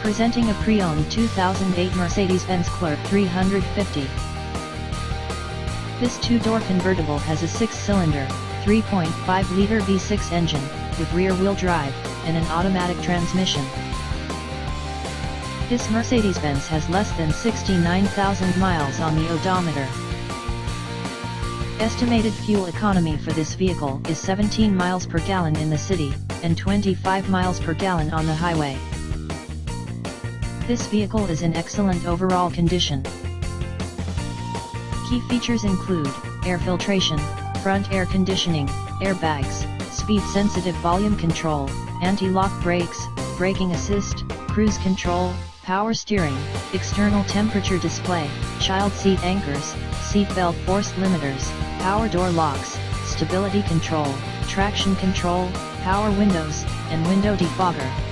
Presenting a pre-owned 2008 Mercedes-Benz CLK 350. This two-door convertible has a 6-cylinder, 3.5-liter V6 engine, with rear-wheel drive, and an automatic transmission. This Mercedes-Benz has less than 69,000 miles on the odometer. Estimated fuel economy for this vehicle is 17 miles per gallon in the city, and 25 miles per gallon on the highway. This vehicle is in excellent overall condition. Key features include air filtration, front air conditioning, airbags, speed-sensitive volume control, anti-lock brakes, braking assist, cruise control, power steering, external temperature display, child seat anchors, seat belt force limiters, power door locks, stability control, traction control, power windows, and window defogger.